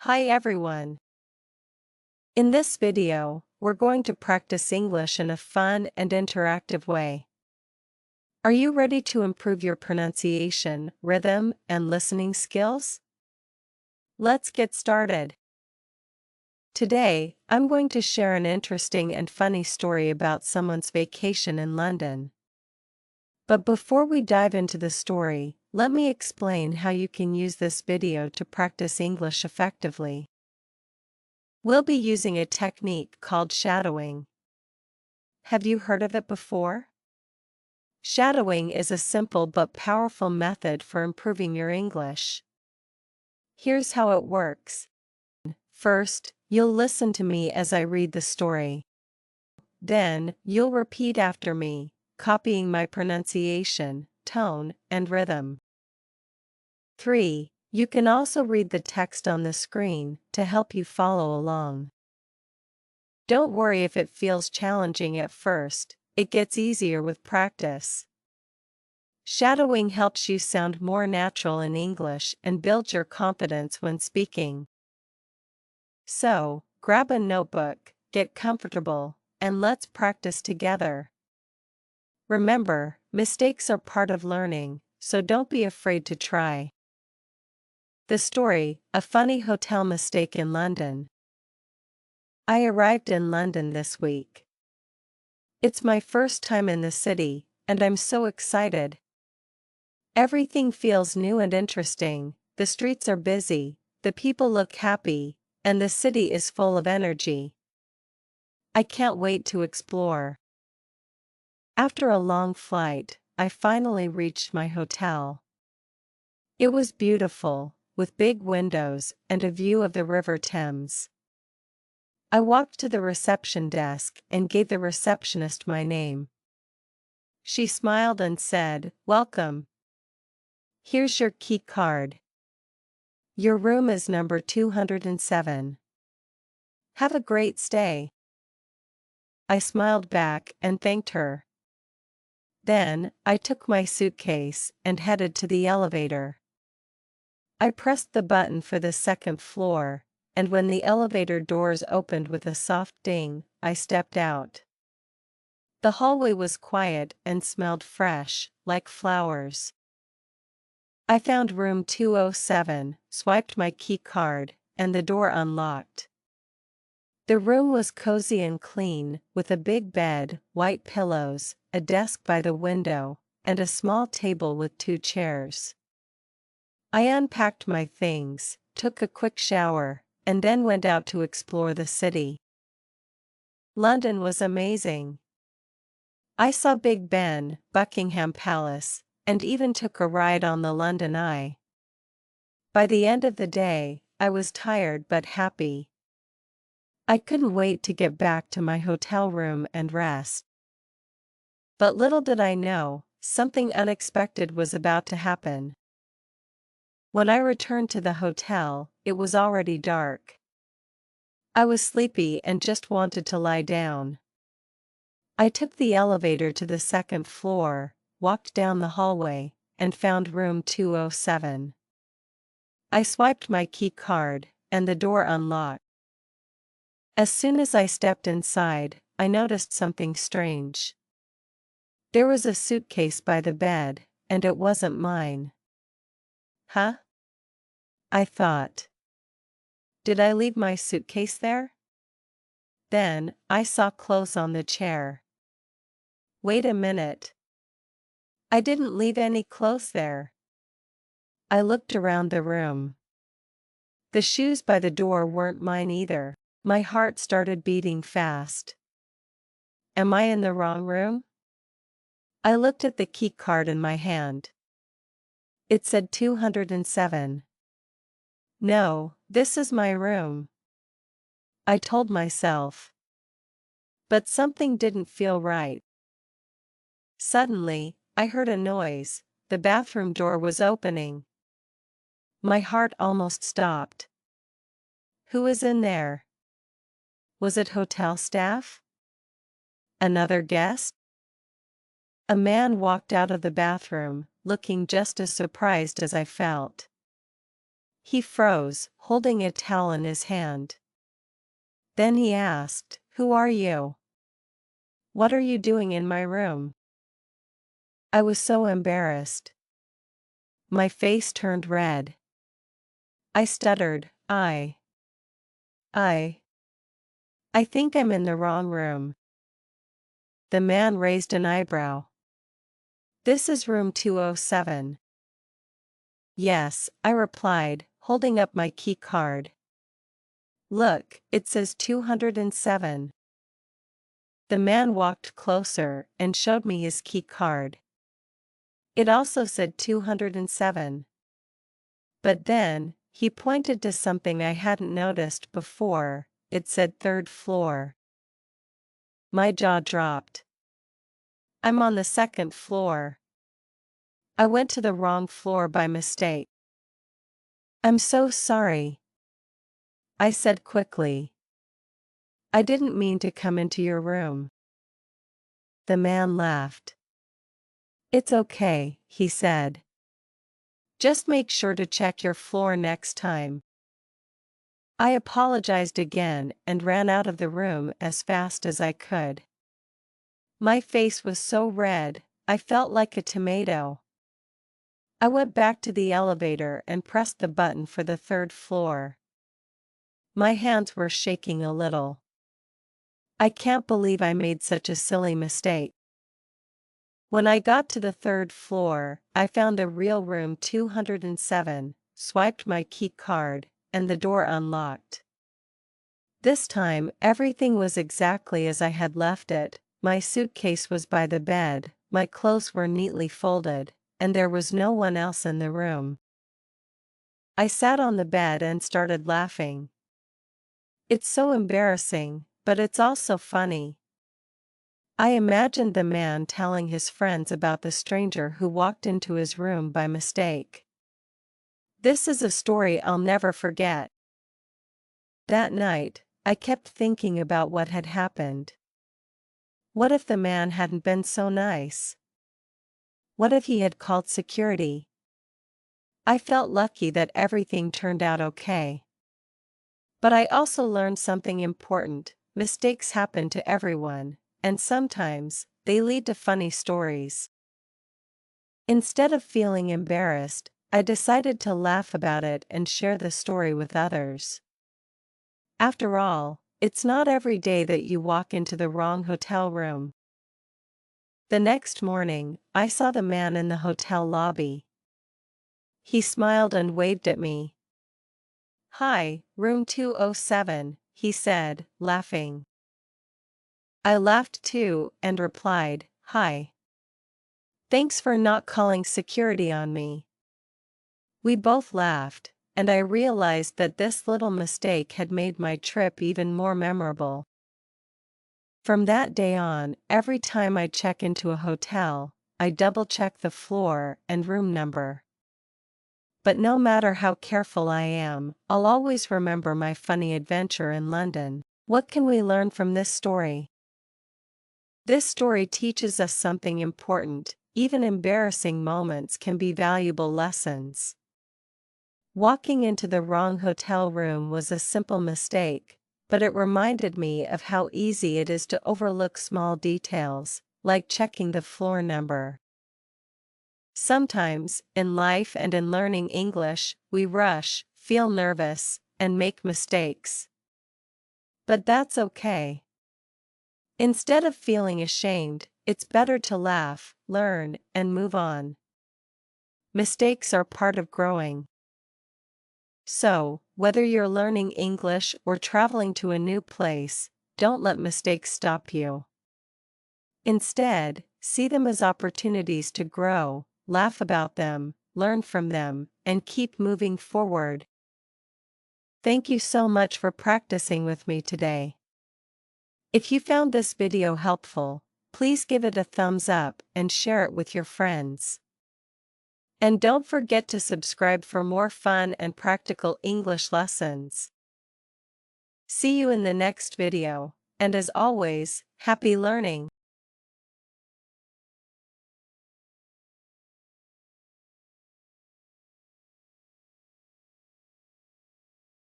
Hi everyone. In this video, we're going to practice English in a fun and interactive way. Are you ready to improve your pronunciation, rhythm, and listening skills? Let's get started. Today, I'm going to share an interesting and funny story about someone's vacation in London. But before we dive into the story, let me explain how you can use this video to practice English effectively. We'll be using a technique called shadowing. Have you heard of it before? Shadowing is a simple but powerful method for improving your English. Here's how it works. First, you'll listen to me as I read the story. Then, you'll repeat after me, copying my pronunciation, tone, and rhythm. 3. You can also read the text on the screen to help you follow along. Don't worry if it feels challenging at first, it gets easier with practice. Shadowing helps you sound more natural in English and build your confidence when speaking. So, grab a notebook, get comfortable, and let's practice together. Remember, mistakes are part of learning, so don't be afraid to try. The story, a funny hotel mistake in London. I arrived in London this week. It's my first time in the city, and I'm so excited. Everything feels new and interesting, the streets are busy, the people look happy, and the city is full of energy. I can't wait to explore. After a long flight, I finally reached my hotel. It was beautiful, with big windows and a view of the River Thames. I walked to the reception desk and gave the receptionist my name. She smiled and said, "Welcome. Here's your key card. Your room is number 207. Have a great stay." I smiled back and thanked her. Then, I took my suitcase and headed to the elevator. I pressed the button for the second floor, and when the elevator doors opened with a soft ding, I stepped out. The hallway was quiet and smelled fresh, like flowers. I found room 207, swiped my key card, and the door unlocked. The room was cozy and clean, with a big bed, white pillows, a desk by the window, and a small table with 2 chairs. I unpacked my things, took a quick shower, and then went out to explore the city. London was amazing. I saw Big Ben, Buckingham Palace, and even took a ride on the London Eye. By the end of the day, I was tired but happy. I couldn't wait to get back to my hotel room and rest. But little did I know, something unexpected was about to happen. When I returned to the hotel, it was already dark. I was sleepy and just wanted to lie down. I took the elevator to the second floor, walked down the hallway, and found room 207. I swiped my key card, and the door unlocked. As soon as I stepped inside, I noticed something strange. There was a suitcase by the bed, and it wasn't mine. Huh? I thought. Did I leave my suitcase there? Then, I saw clothes on the chair. Wait a minute. I didn't leave any clothes there. I looked around the room. The shoes by the door weren't mine either. My heart started beating fast. Am I in the wrong room? I looked at the key card in my hand. It said 207. No, this is my room, I told myself. But something didn't feel right. Suddenly, I heard a noise. The bathroom door was opening. My heart almost stopped. Who was in there? Was it hotel staff? Another guest? A man walked out of the bathroom, looking just as surprised as I felt. He froze, holding a towel in his hand. Then he asked, "Who are you? What are you doing in my room?" I was so embarrassed. My face turned red. I stuttered, I think I'm in the wrong room." The man raised an eyebrow. "This is room 207. "Yes," I replied, holding up my key card. "Look, it says 207. The man walked closer and showed me his key card. It also said 207. But then, he pointed to something I hadn't noticed before. It said third floor. My jaw dropped. "I'm on the second floor. I went to the wrong floor by mistake." "I'm so sorry," I said quickly. "I didn't mean to come into your room." The man laughed. "It's okay," he said. "Just make sure to check your floor next time." I apologized again and ran out of the room as fast as I could. My face was so red, I felt like a tomato. I went back to the elevator and pressed the button for the third floor. My hands were shaking a little. I can't believe I made such a silly mistake. When I got to the third floor, I found a real room 207, swiped my key card, and the door unlocked. This time, everything was exactly as I had left it. My suitcase was by the bed, my clothes were neatly folded, and there was no one else in the room. I sat on the bed and started laughing. It's so embarrassing, but it's also funny. I imagined the man telling his friends about the stranger who walked into his room by mistake. This is a story I'll never forget. That night, I kept thinking about what had happened. What if the man hadn't been so nice? What if he had called security? I felt lucky that everything turned out okay. But I also learned something important. Mistakes happen to everyone, and sometimes, they lead to funny stories. Instead of feeling embarrassed, I decided to laugh about it and share the story with others. After all, it's not every day that you walk into the wrong hotel room. The next morning, I saw the man in the hotel lobby. He smiled and waved at me. "Hi, room 207, he said, laughing. I laughed too and replied, "Hi. Thanks for not calling security on me." We both laughed, and I realized that this little mistake had made my trip even more memorable. From that day on, every time I check into a hotel, I double-check the floor and room number. But no matter how careful I am, I'll always remember my funny adventure in London. What can we learn from this story? This story teaches us something important. Even embarrassing moments can be valuable lessons. Walking into the wrong hotel room was a simple mistake, but it reminded me of how easy it is to overlook small details, like checking the floor number. Sometimes, in life and in learning English, we rush, feel nervous, and make mistakes. But that's okay. Instead of feeling ashamed, it's better to laugh, learn, and move on. Mistakes are part of growing. So, whether you're learning English or traveling to a new place, don't let mistakes stop you. Instead, see them as opportunities to grow, laugh about them, learn from them, and keep moving forward. Thank you so much for practicing with me today. If you found this video helpful, please give it a thumbs up and share it with your friends. And don't forget to subscribe for more fun and practical English lessons. See you in the next video, and as always, happy learning!